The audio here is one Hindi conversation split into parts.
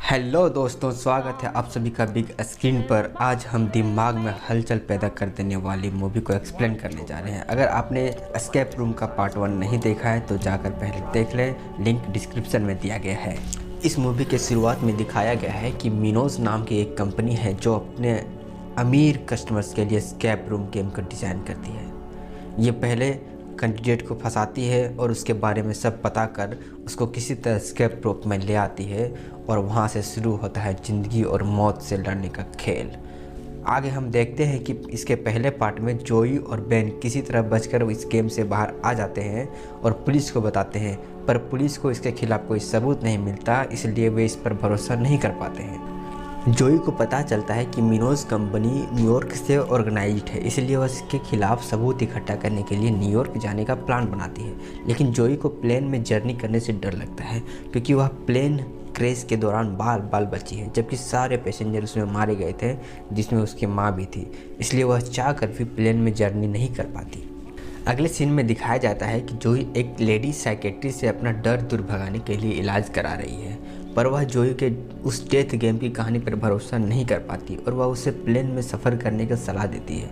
हेलो दोस्तों, स्वागत है आप सभी का बिग स्क्रीन पर। आज हम दिमाग में हलचल पैदा कर देने वाली मूवी को एक्सप्लेन करने जा रहे हैं। अगर आपने एस्केप रूम का पार्ट 1 नहीं देखा है तो जाकर पहले देख लें, लिंक डिस्क्रिप्शन में दिया गया है। इस मूवी के शुरुआत में दिखाया गया है कि मिनोज नाम की एक कंपनी है जो अपने अमीर कस्टमर्स के लिए एस्केप रूम गेम को डिज़ाइन करती है। ये पहले कैंडिडेट को फंसाती है और उसके बारे में सब पता कर उसको किसी तरह एस्केप रूम में ले आती है और वहाँ से शुरू होता है ज़िंदगी और मौत से लड़ने का खेल। आगे हम देखते हैं कि इसके पहले पार्ट में जोई और बेन किसी तरह बचकर इस गेम से बाहर आ जाते हैं और पुलिस को बताते हैं, पर पुलिस को इसके खिलाफ कोई सबूत नहीं मिलता, इसलिए वे इस पर भरोसा नहीं कर पाते हैं। जोई को पता चलता है कि मिनोज कंपनी न्यूयॉर्क से ऑर्गेनाइज्ड है, इसलिए वह इसके खिलाफ सबूत इकट्ठा करने के लिए न्यूयॉर्क जाने का प्लान बनाती है। लेकिन जोई को प्लेन में जर्नी करने से डर लगता है क्योंकि वह प्लेन क्रैश के दौरान बाल बाल बची है, जबकि सारे पैसेंजर उसमें मारे गए थे, जिसमें उसकी माँ भी थी। इसलिए वह चाह कर भी प्लेन में जर्नी नहीं कर पाती। अगले सीन में दिखाया जाता है कि जोई एक लेडी साइकेट्रिस्ट से अपना डर दूर भगाने के लिए इलाज करा रही है, पर वह जोई के उस डेथ गेम की कहानी पर भरोसा नहीं कर पाती और वह उसे प्लेन में सफ़र करने की सलाह देती है।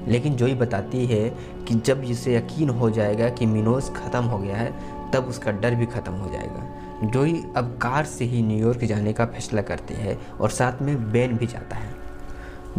लेकिन जोई बताती है कि जब इसे यकीन हो जाएगा कि मिनोज ख़त्म हो गया है, तब उसका डर भी ख़त्म हो जाएगा। जोई अब कार से ही न्यूयॉर्क जाने का फैसला करती है और साथ में बेन भी जाता है।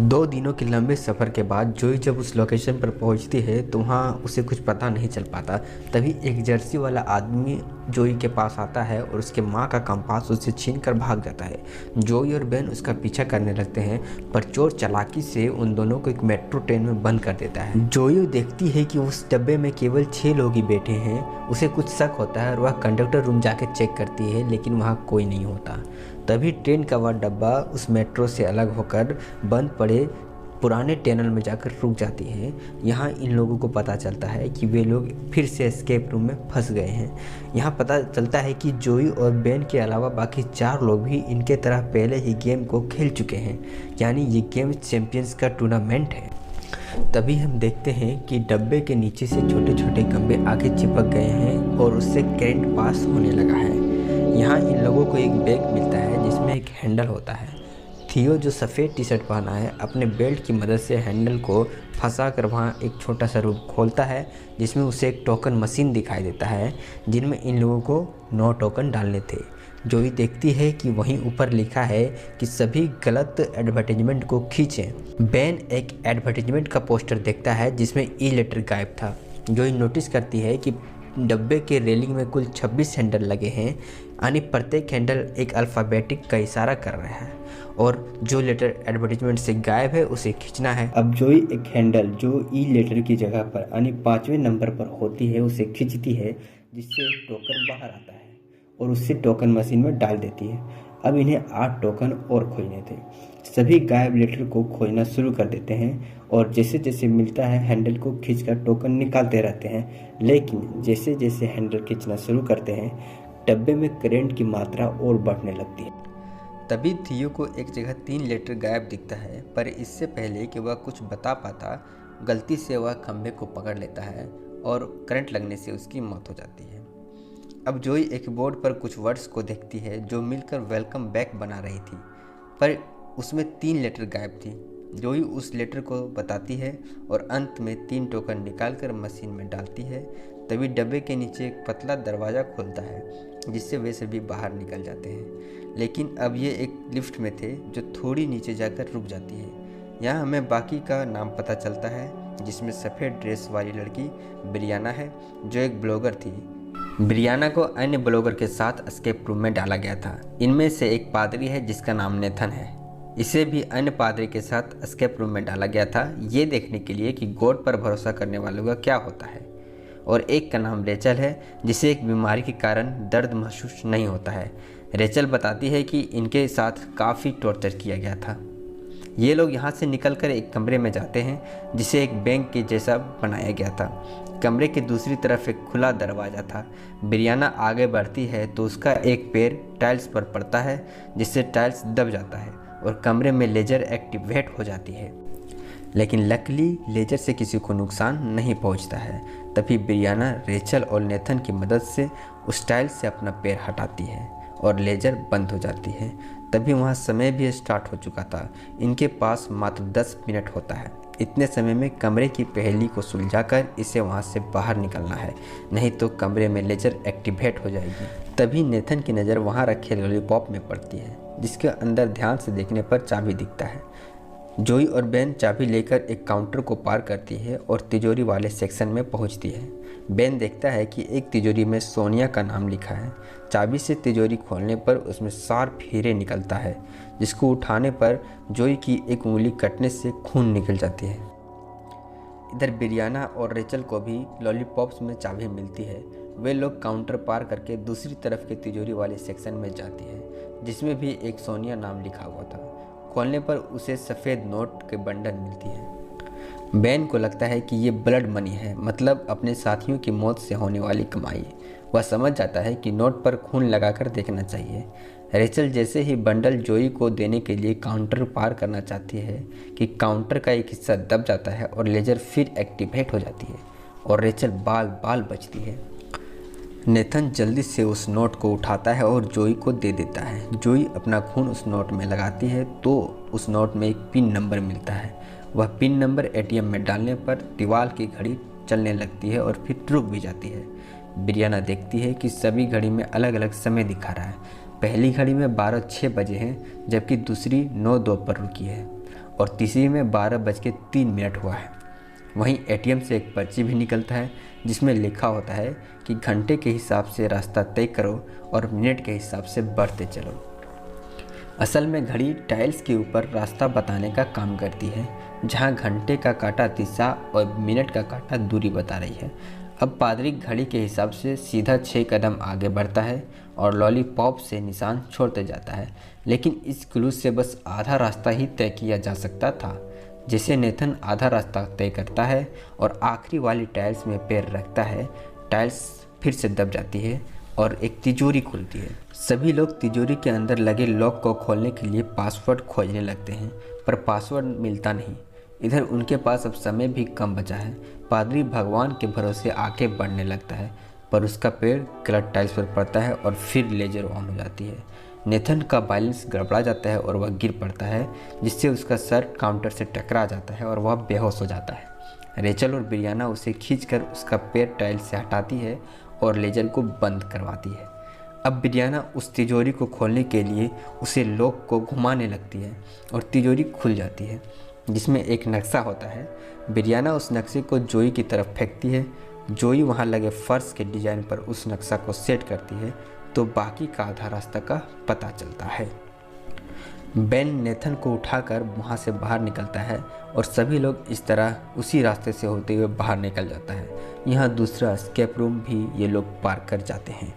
2 दिनों के लंबे सफ़र के बाद जोई जब उस लोकेशन पर पहुंचती है तो वहाँ उसे कुछ पता नहीं चल पाता। तभी एक जर्सी वाला आदमी जोई के पास आता है और उसके माँ का कंपास उससे छीनकर भाग जाता है। जोई और बेन उसका पीछा करने लगते हैं, पर चोर चालाकी से उन दोनों को एक मेट्रो ट्रेन में बंद कर देता है। जोई देखती है कि उस डब्बे में केवल 6 लोग ही बैठे हैं। उसे कुछ शक होता है और वह कंडक्टर रूम जाकर चेक करती है, लेकिन वहाँ कोई नहीं होता। तभी ट्रेन का वह डब्बा उस मेट्रो से अलग होकर बंद पड़े पुराने टनल में जाकर रुक जाती है। यहाँ इन लोगों को पता चलता है कि वे लोग फिर से एस्केप रूम में फंस गए हैं। यहाँ पता चलता है कि जोई और बेन के अलावा बाकी 4 लोग भी इनके तरह पहले ही गेम को खेल चुके हैं, यानी ये गेम चैंपियंस का टूर्नामेंट है। तभी हम देखते हैं कि डब्बे के नीचे से छोटे छोटे खंभे आगे चिपक गए हैं और उससे करंट पास होने लगा है। यहाँ इन लोगों को एक बैग मिलता है जिसमें एक हैंडल होता है। थियो, जो सफ़ेद टी शर्ट पहना है, अपने बेल्ट की मदद से हैंडल को फंसा कर वहाँ एक छोटा सा रूम खोलता है जिसमें उसे एक टोकन मशीन दिखाई देता है, जिनमें इन लोगों को 9 टोकन डालने थे। जोई देखती है कि वहीं ऊपर लिखा है कि सभी गलत एडवर्टाइजमेंट को खींचें। बेन एक एडवर्टाइजमेंट का पोस्टर देखता है जिसमें ई लेटर गायब था। जोई नोटिस करती है कि डब्बे के रेलिंग में कुल 26 हैंडल लगे हैं, यानी प्रत्येक हैंडल एक अल्फ़ाबेटिक का इशारा कर रहा है और जो लेटर एडवर्टाइजमेंट से गायब है उसे खींचना है। अब जोई एक हैंडल जो ई लेटर की जगह पर यानी 5वें नंबर पर होती है उसे खींचती है, जिससे एक टोकन बाहर आता है और उससे टोकन मशीन में डाल देती है। अब इन्हें 8 टोकन और खोजने थे। सभी गायब लेटर को खोजना शुरू कर देते हैं और जैसे जैसे मिलता है हैंडल को खींचकर टोकन निकालते रहते हैं। लेकिन जैसे जैसे हैंडल खींचना शुरू करते हैं, डब्बे में करंट की मात्रा और बढ़ने लगती है। तभी थियो को एक जगह 3 लेटर गायब दिखता है, पर इससे पहले कि वह कुछ बता पाता, गलती से वह खंभे को पकड़ लेता है और करंट लगने से उसकी मौत हो जाती है। अब जोई एक बोर्ड पर कुछ वर्ड्स को देखती है जो मिलकर वेलकम बैक बना रही थी, पर उसमें 3 लेटर गायब थी। जोई उस लेटर को बताती है और अंत में 3 टोकन निकालकर मशीन में डालती है। तभी डब्बे के नीचे एक पतला दरवाज़ा खुलता है जिससे वे सभी बाहर निकल जाते हैं। लेकिन अब ये एक लिफ्ट में थे जो थोड़ी नीचे जाकर रुक जाती है। यहाँ हमें बाकी का नाम पता चलता है, जिसमें सफ़ेद ड्रेस वाली लड़की ब्रियाना है जो एक ब्लॉगर थी। ब्रियाना को अन्य ब्लॉगर के साथ एस्केप रूम में डाला गया था। इनमें से एक पादरी है जिसका नाम नेथन है, इसे भी अन्य पादरी के साथ एस्केप रूम में डाला गया था, ये देखने के लिए कि गॉड पर भरोसा करने वालों का क्या होता है। और एक का नाम रेचल है जिसे एक बीमारी के कारण दर्द महसूस नहीं होता है। रेचल बताती है कि इनके साथ काफ़ी टॉर्चर किया गया था। ये लोग यहाँ से निकलकर एक कमरे में जाते हैं जिसे एक बैंक के जैसा बनाया गया था। कमरे के दूसरी तरफ एक खुला दरवाज़ा था। ब्रियाना आगे बढ़ती है तो उसका एक पैर टाइल्स पर पड़ता है, जिससे टाइल्स दब जाता है और कमरे में लेजर एक्टिवेट हो जाती है। लेकिन लकीली लेजर से किसी को नुकसान नहीं पहुंचता है। तभी ब्रियाना रेचल और नेथन की मदद से उस टाइल्स से अपना पैर हटाती है और लेजर बंद हो जाती है। तभी वहाँ समय भी स्टार्ट हो चुका था। इनके पास मात्र 10 मिनट होता है। इतने समय में कमरे की पहेली को सुलझाकर इसे वहाँ से बाहर निकलना है, नहीं तो कमरे में लेजर एक्टिवेट हो जाएगी। तभी नेथन की नज़र वहाँ रखे लॉलीपॉप में पड़ती है, जिसके अंदर ध्यान से देखने पर चाबी दिखता है। जोई और बेन चाबी लेकर एक काउंटर को पार करती है और तिजोरी वाले सेक्शन में पहुंचती है। बेन देखता है कि एक तिजोरी में सोनिया का नाम लिखा है। चाबी से तिजोरी खोलने पर उसमें शार्प हीरे निकलता है, जिसको उठाने पर जोई की एक उंगली कटने से खून निकल जाती है। इधर ब्रियाना और रेचल को भी लॉलीपॉप्स में चाबी मिलती है। वे लोग काउंटर पार करके दूसरी तरफ के तिजोरी वाले सेक्शन में जाती है, जिसमें भी एक सोनिया नाम लिखा हुआ था। खोलने पर उसे सफ़ेद नोट के बंडल मिलती है। बेन को लगता है कि ये ब्लड मनी है, मतलब अपने साथियों की मौत से होने वाली कमाई। वह समझ जाता है कि नोट पर खून लगाकर देखना चाहिए। रेचल जैसे ही बंडल जोई को देने के लिए काउंटर पार करना चाहती है कि काउंटर का एक हिस्सा दब जाता है और लेजर फिर एक्टिवेट हो जाती है और रेचल बाल बाल बचती है। नेथन जल्दी से उस नोट को उठाता है और जोई को दे देता है। जोई अपना खून उस नोट में लगाती है तो उस नोट में एक पिन नंबर मिलता है। वह पिन नंबर एटीएम में डालने पर दीवार की घड़ी चलने लगती है और फिर रुक भी जाती है। ब्रियाना देखती है कि सभी घड़ी में अलग अलग समय दिखा रहा है। पहली घड़ी में 12:06 बजे हैं, जबकि दूसरी 9:02 पर रुकी है और तीसरी में 12:03 हुआ है। वहीं एटीएम से एक पर्ची भी निकलता है, जिसमें लिखा होता है कि घंटे के हिसाब से रास्ता तय करो और मिनट के हिसाब से बढ़ते चलो। असल में घड़ी टाइल्स के ऊपर रास्ता बताने का काम करती है, जहां घंटे का कांटा दिशा और मिनट का कांटा दूरी बता रही है। अब पादरी घड़ी के हिसाब से सीधा 6 कदम आगे बढ़ता है और लॉलीपॉप से निशान छोड़ते जाता है, लेकिन इस क्लू से बस आधा रास्ता ही तय किया जा सकता था। जिसे नेथन आधा रास्ता तय करता है और आखिरी वाली टाइल्स में पैर रखता है। टाइल्स फिर से दब जाती है और एक तिजोरी खुलती है। सभी लोग तिजोरी के अंदर लगे लॉक को खोलने के लिए पासवर्ड खोजने लगते हैं, पर पासवर्ड मिलता नहीं। इधर उनके पास अब समय भी कम बचा है। पादरी भगवान के भरोसे आगे बढ़ने लगता है, पर उसका पैर गलत टाइल्स पर पड़ता है और फिर लेजर ऑन हो जाती है। नेथन का बैलेंस गड़बड़ा जाता है और वह गिर पड़ता है, जिससे उसका सर काउंटर से टकरा जाता है और वह बेहोश हो जाता है। रेचल और ब्रियाना उसे खींचकर उसका पैर टाइल से हटाती है और लेजर को बंद करवाती है। अब ब्रियाना उस तिजोरी को खोलने के लिए उसे लॉक को घुमाने लगती है और तिजोरी खुल जाती है, जिसमें एक नक्शा होता है। ब्रियाना उस नक्शे को जोई की तरफ फेंकती है। जोई वहाँ लगे फर्श के डिजाइन पर उस नक्शा को सेट करती है, तो बाकी का आधा रास्ता का पता चलता है। बेन नेथन को उठाकर वहाँ से बाहर निकलता है और सभी लोग इस तरह उसी रास्ते से होते हुए बाहर निकल जाता है। यहाँ दूसरा एस्केप रूम भी ये लोग पार कर जाते हैं।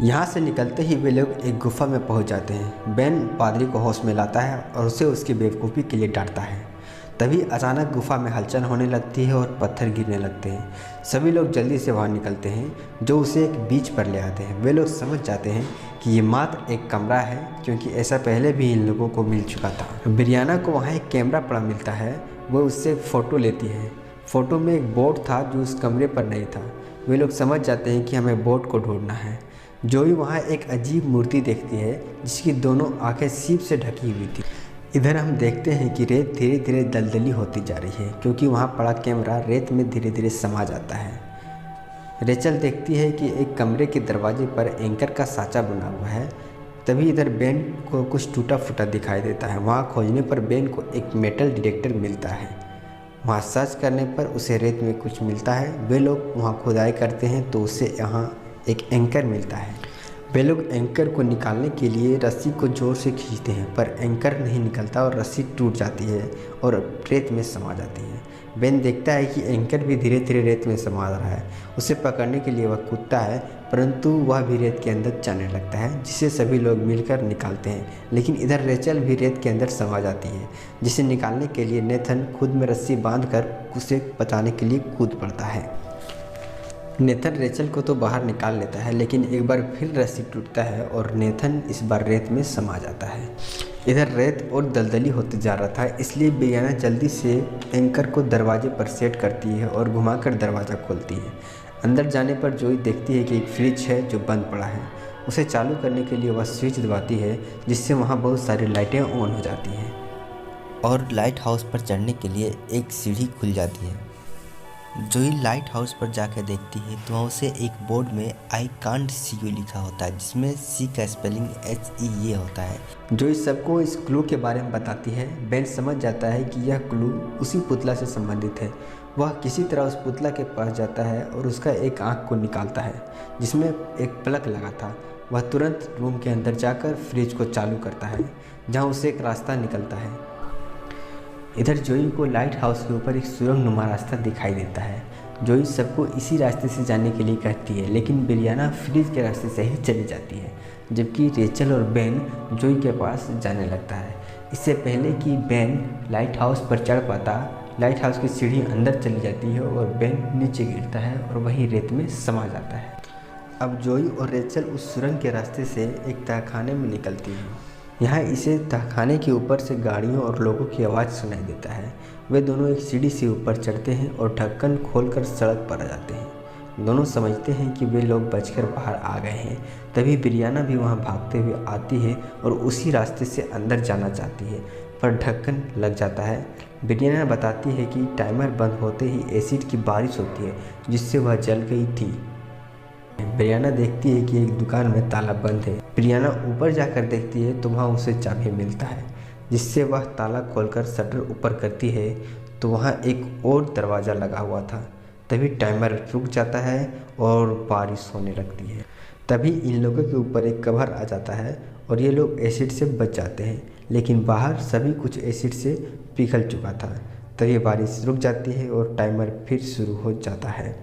यहाँ से निकलते ही वे लोग एक गुफा में पहुँच जाते हैं। बेन पादरी को होश में लाता है और उसे उसकी बेवकूफ़ी के लिए डांटता है। तभी अचानक गुफा में हलचल होने लगती है और पत्थर गिरने लगते हैं। सभी लोग जल्दी से बाहर निकलते हैं, जो उसे एक बीच पर ले आते हैं। वे लोग समझ जाते हैं कि ये मात्र एक कमरा है, क्योंकि ऐसा पहले भी इन लोगों को मिल चुका था। ब्रियाना को वहाँ एक कैमरा पड़ा मिलता है। वो उससे फ़ोटो लेती है। फ़ोटो में एक बोर्ड था जो उस कमरे पर नहीं था। वे लोग समझ जाते हैं कि हमें बोर्ड को ढूंढना है। जोई वहाँ एक अजीब मूर्ति देखती है, जिसकी दोनों आंखें सीप से ढकी हुई थी। इधर हम देखते हैं कि रेत धीरे धीरे दलदली होती जा रही है, क्योंकि वहाँ पड़ा कैमरा रेत में धीरे धीरे समा जाता है। रेचल देखती है कि एक कमरे के दरवाजे पर एंकर का साँचा बना हुआ है। तभी इधर बेन को कुछ टूटा फूटा दिखाई देता है। वहाँ खोजने पर बेन को एक मेटल डिटेक्टर मिलता है। वहाँ सर्च करने पर उसे रेत में कुछ मिलता है। वे लोग वहाँ खुदाई करते हैं तो उसे यहाँ एक एंकर मिलता है। वे लोग एंकर को निकालने के लिए रस्सी को जोर से खींचते हैं, पर एंकर नहीं निकलता और रस्सी टूट जाती है और रेत में समा जाती है। बेन देखता है कि एंकर भी धीरे धीरे रेत में समा रहा है। उसे पकड़ने के लिए वह कूदता है, परंतु वह भी रेत के अंदर चलने लगता है, जिसे सभी लोग मिलकर निकालते हैं। लेकिन इधर रेचल भी रेत के अंदर समा जाती है, जिसे निकालने के लिए नेथन खुद में रस्सी बांधकर उसे बचाने के लिए कूद पड़ता है। नेथन रेचल को तो बाहर निकाल लेता है, लेकिन एक बार फिर रस्सी टूटता है और नेथन इस बार रेत में समा जाता है। इधर रेत और दलदली होते जा रहा था, इसलिए ब्रियाना जल्दी से एंकर को दरवाजे पर सेट करती है और घुमाकर दरवाज़ा खोलती है। अंदर जाने पर जोई देखती है कि एक फ्रिज है जो बंद पड़ा है। उसे चालू करने के लिए वह स्विच दबाती है, जिससे वहाँ बहुत सारी लाइटें ऑन हो जाती हैं और लाइट हाउस पर चढ़ने के लिए एक सीढ़ी खुल जाती है। जोई लाइट हाउस पर जाकर देखती है तो वहाँ उसे एक बोर्ड में आई कांट सी यू लिखा होता है, जिसमें सी का स्पेलिंग HEA होता है। जोई सबको इस क्लू के बारे में बताती है। बेन समझ जाता है कि यह क्लू उसी पुतला से संबंधित है। वह किसी तरह उस पुतला के पास जाता है और उसका एक आँख को निकालता है, जिसमें एक प्लग लगा था। वह तुरंत रूम के अंदर जाकर फ्रिज को चालू करता है, जहाँ उसे एक रास्ता निकलता है। इधर जोई को लाइट हाउस के ऊपर एक सुरंग नुमा रास्ता दिखाई देता है। जोई सबको इसी रास्ते से जाने के लिए कहती है, लेकिन ब्रियाना फ्रिज के रास्ते से ही चली जाती है, जबकि रेचल और बेन जोई के पास जाने लगता है। इससे पहले कि बेन लाइट हाउस पर चढ़ पाता, लाइट हाउस की सीढ़ी अंदर चली जाती है और बेन नीचे गिरता है और वहीं रेत में समा जाता है। अब जोई और रेचल उस सुरंग के रास्ते से एक तहखाने में निकलती हैं। यहाँ इसे तहखाने के ऊपर से गाड़ियों और लोगों की आवाज़ सुनाई देता है। वे दोनों एक सीढ़ी से ऊपर चढ़ते हैं और ढक्कन खोलकर सड़क पर आ जाते हैं। दोनों समझते हैं कि वे लोग बचकर बाहर आ गए हैं। तभी ब्रियाना भी वहाँ भागते हुए आती है और उसी रास्ते से अंदर जाना चाहती है, पर ढक्कन लग जाता है। ब्रियाना बताती है कि टाइमर बंद होते ही एसिड की बारिश होती है, जिससे वह जल गई थी। ब्रियाना देखती है कि एक दुकान में ताला बंद है। ब्रियाना ऊपर जाकर देखती है तो वहाँ उसे चाबी मिलता है, जिससे वह ताला खोलकर शटर ऊपर करती है तो वहाँ एक और दरवाज़ा लगा हुआ था। तभी टाइमर रुक जाता है और बारिश होने लगती है। तभी इन लोगों के ऊपर एक कवर आ जाता है और ये लोग एसिड से बच जाते हैं, लेकिन बाहर सभी कुछ एसिड से पिघल चुका था। तभी बारिश रुक जाती है और टाइमर फिर शुरू हो जाता है।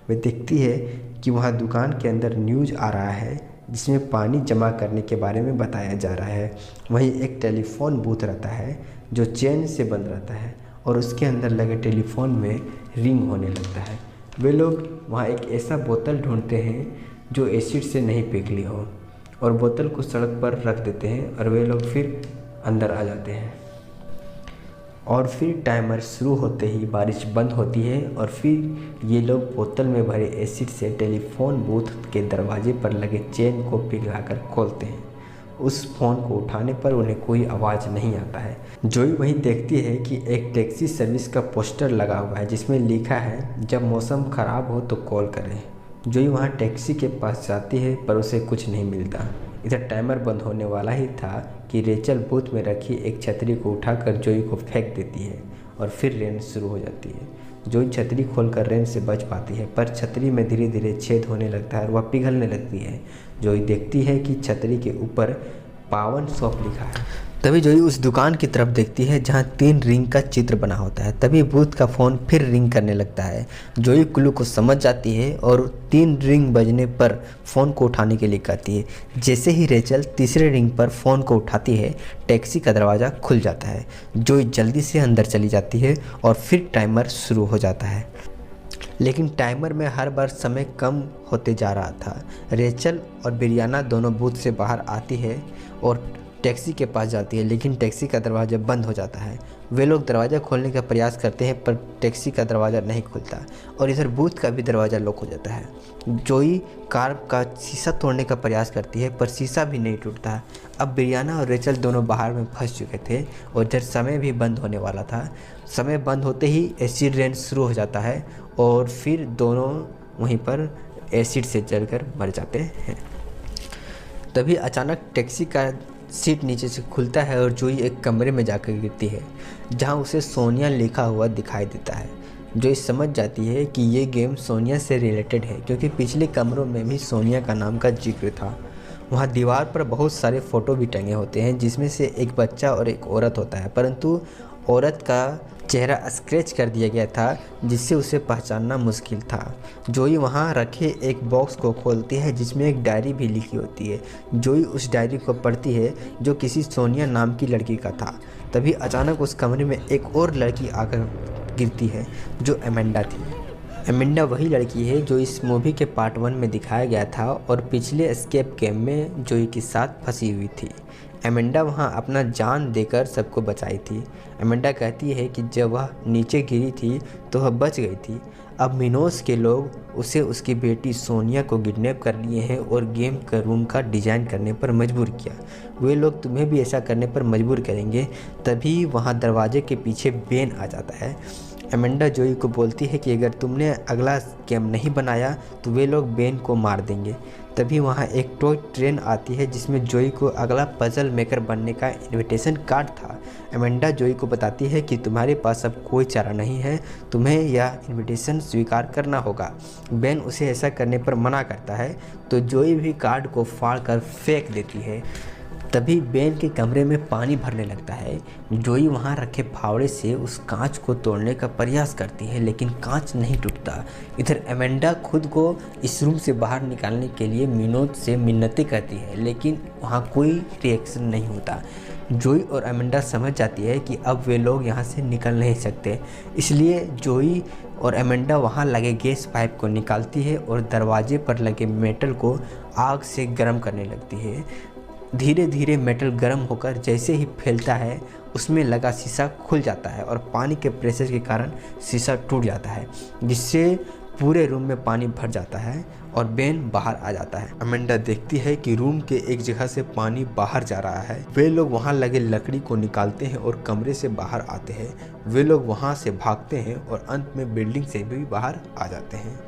वे देखती है कि वहाँ दुकान के अंदर न्यूज़ आ रहा है, जिसमें पानी जमा करने के बारे में बताया जा रहा है। वहीं एक टेलीफोन बूथ रहता है जो चेन से बंद रहता है और उसके अंदर लगे टेलीफोन में रिंग होने लगता है। वे लोग वहाँ एक ऐसा बोतल ढूंढते हैं जो एसिड से नहीं पिघली हो और बोतल को सड़क पर रख देते हैं और वे लोग फिर अंदर आ जाते हैं। और फिर टाइमर शुरू होते ही बारिश बंद होती है और फिर ये लोग बोतल में भरे एसिड से टेलीफोन बूथ के दरवाजे पर लगे चेन को पिघलाकर खोलते हैं। उस फ़ोन को उठाने पर उन्हें कोई आवाज़ नहीं आता है। जोई वहीं देखती है कि एक टैक्सी सर्विस का पोस्टर लगा हुआ है, जिसमें लिखा है, जब मौसम ख़राब हो तो कॉल करें। जोई वहाँ टैक्सी के पास जाती है पर उसे कुछ नहीं मिलता। इधर टाइमर बंद होने वाला ही था कि रेचल बूथ में रखी एक छतरी को उठाकर जोई को फेंक देती है और फिर रेन शुरू हो जाती है। जोई छतरी खोलकर रेन से बच पाती है, पर छतरी में धीरे धीरे छेद होने लगता है और वह पिघलने लगती है। जोई देखती है कि छतरी के ऊपर पावन शॉप लिखा है। तभी जोई उस दुकान की तरफ देखती है जहां 3 रिंग का चित्र बना होता है। तभी बूथ का फ़ोन फिर रिंग करने लगता है। जोई क्लू को समझ जाती है और 3 रिंग बजने पर फ़ोन को उठाने के लिए कहती है। जैसे ही रेचल तीसरे रिंग पर फ़ोन को उठाती है, टैक्सी का दरवाज़ा खुल जाता है। जोई जल्दी से अंदर चली जाती है और फिर टाइमर शुरू हो जाता है, लेकिन टाइमर में हर बार समय कम होते जा रहा था। रेचल और ब्रियाना दोनों बूथ से बाहर आती है और टैक्सी के पास जाती है, लेकिन टैक्सी का दरवाज़ा बंद हो जाता है। वे लोग दरवाज़ा खोलने का प्रयास करते हैं पर टैक्सी का दरवाज़ा नहीं खुलता और इधर बूथ का भी दरवाज़ा लॉक हो जाता है। जोई कार का शीशा तोड़ने का प्रयास करती है पर शीशा भी नहीं टूटता। अब ब्रियाना और रेचल दोनों बाहर में फंस चुके थे और इधर समय भी बंद होने वाला था। समय बंद होते ही एसिड रेन शुरू हो जाता है और फिर दोनों वहीं पर एसिड से जलकर मर जाते हैं। तभी अचानक टैक्सी का सीट नीचे से खुलता है और जोई एक कमरे में जाकर गिरती है, जहां उसे सोनिया लिखा हुआ दिखाई देता है। जोई समझ जाती है कि ये गेम सोनिया से रिलेटेड है, क्योंकि पिछले कमरों में भी सोनिया का नाम का जिक्र था। वहाँ दीवार पर बहुत सारे फ़ोटो भी टंगे होते हैं, जिसमें से एक बच्चा और एक औरत होता है, परंतु औरत का चेहरा स्क्रैच कर दिया गया था, जिससे उसे पहचानना मुश्किल था। जोई वहाँ रखे एक बॉक्स को खोलती है जिसमें एक डायरी भी लिखी होती है। जोई उस डायरी को पढ़ती है जो किसी सोनिया नाम की लड़की का था। तभी अचानक उस कमरे में एक और लड़की आकर गिरती है जो एमेंडा थी। एमेंडा वही लड़की है जो इस मूवी के पार्ट 1 में दिखाया गया था और पिछले एस्केप गेम में जोई के साथ फंसी हुई थी। एमेंडा वहाँ अपना जान देकर सबको बचाई थी। एमेंडा कहती है कि जब वह नीचे गिरी थी तो वह बच गई थी। अब मिनोज के लोग उसे उसकी बेटी सोनिया को किडनैप कर लिए हैं और गेम का रूम का डिज़ाइन करने पर मजबूर किया। वे लोग तुम्हें भी ऐसा करने पर मजबूर करेंगे। तभी वहाँ दरवाजे के पीछे बेन आ जाता है। एमेंडा जोई को बोलती है कि अगर तुमने अगला गेम नहीं बनाया तो वे लोग बेन को मार देंगे। तभी वहाँ एक टॉय ट्रेन आती है जिसमें जोई को अगला पजल मेकर बनने का इनविटेशन कार्ड था। एमेंडा जोई को बताती है कि तुम्हारे पास अब कोई चारा नहीं है, तुम्हें यह इनविटेशन स्वीकार करना होगा। बेन उसे ऐसा करने पर मना करता है तो जोई भी कार्ड को फाड़ कर फेंक देती है। तभी बेन के कमरे में पानी भरने लगता है। जोई वहाँ रखे फावड़े से उस कांच को तोड़ने का प्रयास करती है लेकिन कांच नहीं टूटता। इधर एमेंडा खुद को इस रूम से बाहर निकालने के लिए मिनोज से मिन्नतें करती है लेकिन वहाँ कोई रिएक्शन नहीं होता। जोई और एमेंडा समझ जाती है कि अब वे लोग यहाँ से निकल नहीं सकते, इसलिए जोई और एमेंडा वहाँ लगे गैस पाइप को निकालती है और दरवाजे पर लगे मेटल को आग से गर्म करने लगती है। धीरे धीरे मेटल गर्म होकर जैसे ही फैलता है उसमें लगा शीशा खुल जाता है और पानी के प्रेशर के कारण शीशा टूट जाता है, जिससे पूरे रूम में पानी भर जाता है और बेन बाहर आ जाता है। अमेंडा देखती है कि रूम के एक जगह से पानी बाहर जा रहा है। वे लोग वहां लगे लकड़ी को निकालते हैं और कमरे से बाहर आते हैं। वे लोग वहां से भागते हैं और अंत में बिल्डिंग से भी बाहर आ जाते हैं।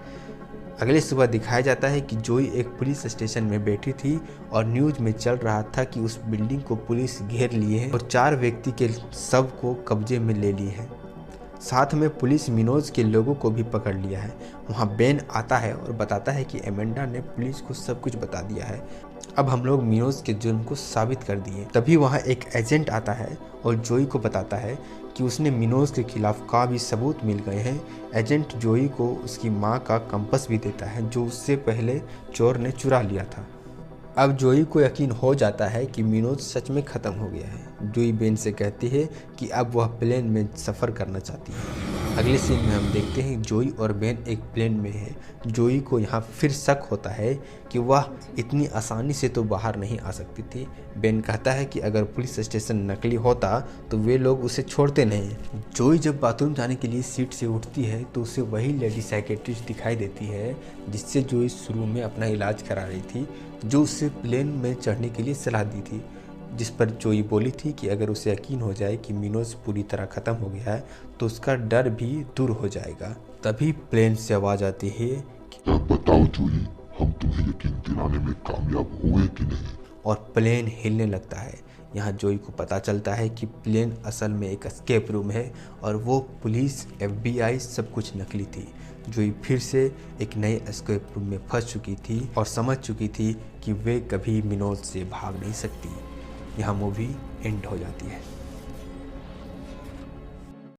अगले सुबह दिखाया जाता है कि जोई एक पुलिस स्टेशन में बैठी थी और न्यूज में चल रहा था कि उस बिल्डिंग को पुलिस घेर लिए है और 4 व्यक्ति के शव को कब्जे में ले लिए हैं। साथ में पुलिस मिनोज के लोगों को भी पकड़ लिया है। वहाँ बेन आता है और बताता है कि एमेंडा ने पुलिस को सब कुछ बता दिया है। अब हम लोग मिनोज के जुर्म को साबित कर दिए। तभी वहाँ एक एजेंट आता है और जोई को बताता है कि उसने मिनोज के खिलाफ काफ़ी सबूत मिल गए हैं। एजेंट जोई को उसकी माँ का कंपास भी देता है जो उससे पहले चोर ने चुरा लिया था। अब जोई को यकीन हो जाता है कि मिनोज सच में ख़त्म हो गया है। जोई बेन से कहती है कि अब वह प्लेन में सफ़र करना चाहती है। अगले सीन में हम देखते हैं जोई और बेन एक प्लेन में है। जोई को यहाँ फिर शक होता है कि वह इतनी आसानी से तो बाहर नहीं आ सकती थी। बेन कहता है कि अगर पुलिस स्टेशन नकली होता तो वे लोग उसे छोड़ते नहीं। जोई जब बाथरूम जाने के लिए सीट से उठती है तो उसे वही लेडी साइकेट्रिस्ट दिखाई देती है जिससे जोई शुरू में अपना इलाज करा रही थी, जो उसे प्लेन में चढ़ने के लिए सलाह दी थी, जिस पर जोई बोली थी कि अगर उसे यकीन हो जाए कि मिनोज पूरी तरह ख़त्म हो गया है तो उसका डर भी दूर हो जाएगा। तभी प्लेन से आवाज़ आती है कि अब बताओ जोई, हम तुम्हें यकीन दिलाने में कामयाब हुए कि नहीं। और प्लेन हिलने लगता है। यहाँ जोई को पता चलता है कि प्लेन असल में एक एस्केप रूम है और वो पुलिस, FBI सब कुछ नकली थी। जोई फिर से एक नए एस्केप रूम में फंस चुकी थी और समझ चुकी थी कि वे कभी मिनोज से भाग नहीं सकती। यहाँ मूवी एंड हो जाती है।